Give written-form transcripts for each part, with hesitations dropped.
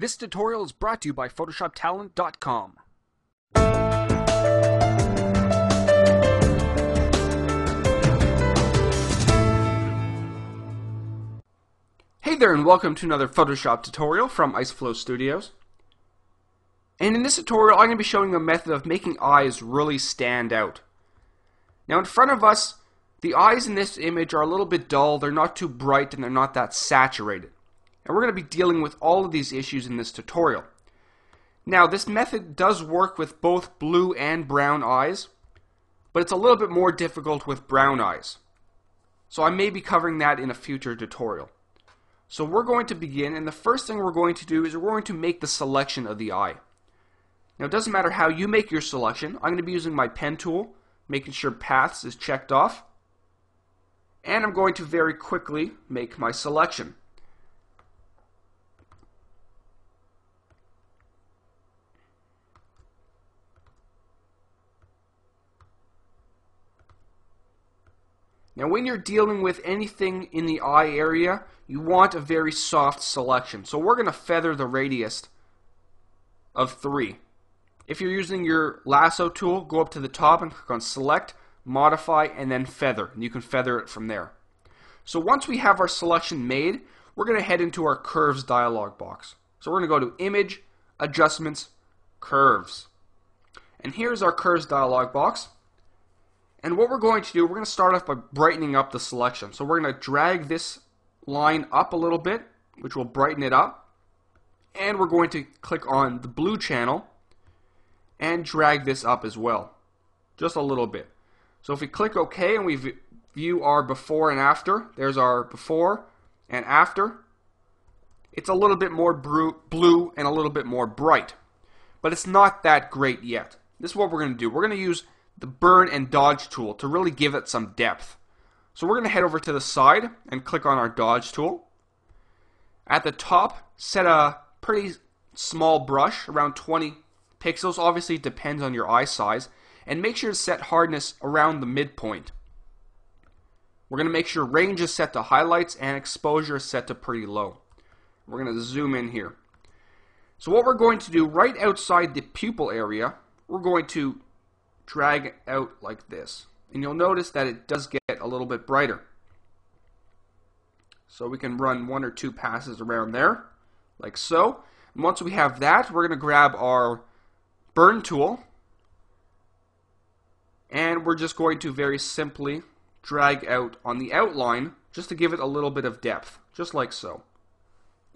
This tutorial is brought to you by PhotoshopTalent.com. Hey there, and welcome to another Photoshop tutorial from IceFlow Studios. And in this tutorial, I'm going to be showing a method of making eyes really stand out. Now in front of us, the eyes in this image are a little bit dull, they're not too bright, and they're not that saturated. And we're going to be dealing with all of these issues in this tutorial. Now this method does work with both blue and brown eyes, but it's a little bit more difficult with brown eyes. So I may be covering that in a future tutorial. So we're going to begin, and the first thing we're going to do is we're going to make the selection of the eye. Now it doesn't matter how you make your selection. I'm going to be using my pen tool, making sure paths is checked off. And I'm going to very quickly make my selection. Now when you're dealing with anything in the eye area, you want a very soft selection. So we're going to feather the radius of 3. If you're using your lasso tool, go up to the top and click on Select, Modify, and then Feather. And you can feather it from there. So once we have our selection made, we're going to head into our Curves dialog box. So we're going to go to Image, Adjustments, Curves. And here's our Curves dialog box. And what we're going to do, we're going to start off by brightening up the selection. So we're going to drag this line up a little bit, which will brighten it up. And we're going to click on the blue channel and drag this up as well, just a little bit. So if we click OK and we view our before and after, there's our before and after. It's a little bit more blue and a little bit more bright, but it's not that great yet. This is what we're going to do. We're going to use the burn and dodge tool to really give it some depth. So we're going to head over to the side and click on our dodge tool. At the top, set a pretty small brush, around 20 pixels. Obviously it depends on your eye size. And make sure to set hardness around the midpoint. We're going to make sure range is set to highlights and exposure is set to pretty low. We're going to zoom in here. So what we're going to do, right outside the pupil area, we're going to drag out like this. And you'll notice that it does get a little bit brighter. So we can run 1 or 2 passes around there, like so. And once we have that, we're going to grab our burn tool. And we're just going to very simply drag out on the outline, just to give it a little bit of depth, just like so.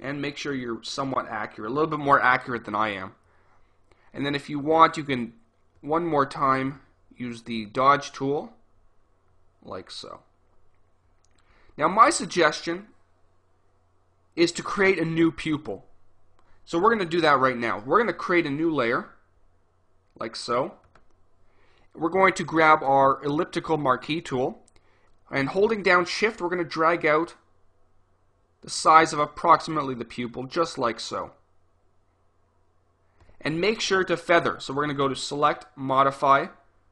And make sure you're somewhat accurate, a little bit more accurate than I am. And then if you want, you can one more time use the dodge tool, like so. Now my suggestion is to create a new pupil. So we're going to do that right now. We're going to create a new layer, like so. We're going to grab our elliptical marquee tool, and holding down shift, we're going to drag out the size of approximately the pupil, just like so. And make sure to feather. So we're going to go to Select, Modify,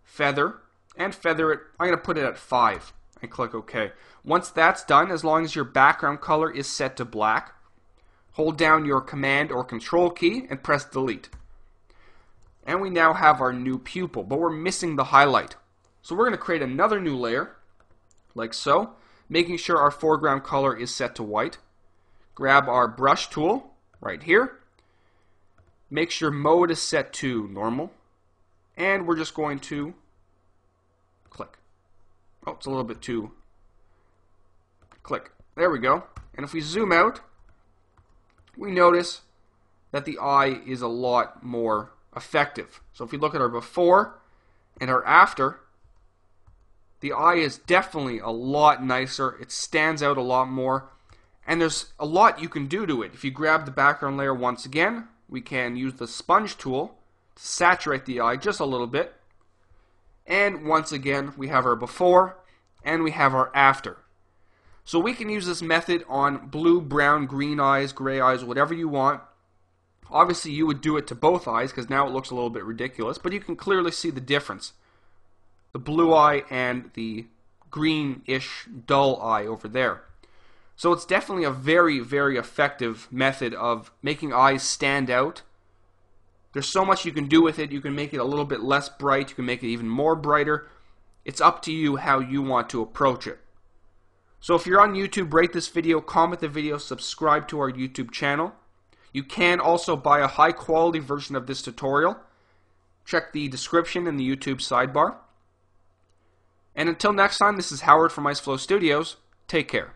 Feather, and feather it. I'm going to put it at 5 and click OK. Once that's done, as long as your background color is set to black, hold down your Command or Control key and press Delete. And we now have our new pupil, but we're missing the highlight. So we're going to create another new layer, like so, making sure our foreground color is set to white. Grab our brush tool right here. Make sure mode is set to normal. And we're just going to click. Oh, it's a little bit too. Click. There we go. And if we zoom out, we notice that the eye is a lot more effective. So if we look at our before and our after, the eye is definitely a lot nicer. It stands out a lot more. And there's a lot you can do to it. If you grab the background layer once again, we can use the sponge tool to saturate the eye just a little bit. And once again, we have our before and we have our after. So we can use this method on blue, brown, green eyes, gray eyes, whatever you want. Obviously, you would do it to both eyes because now it looks a little bit ridiculous, but you can clearly see the difference. The blue eye and the greenish dull eye over there. So it's definitely a very, very effective method of making eyes stand out. There's so much you can do with it. You can make it a little bit less bright. You can make it even more brighter. It's up to you how you want to approach it. So if you're on YouTube, rate this video, comment the video, subscribe to our YouTube channel. You can also buy a high quality version of this tutorial. Check the description in the YouTube sidebar. And until next time, this is Howard from IceFlow Studios. Take care.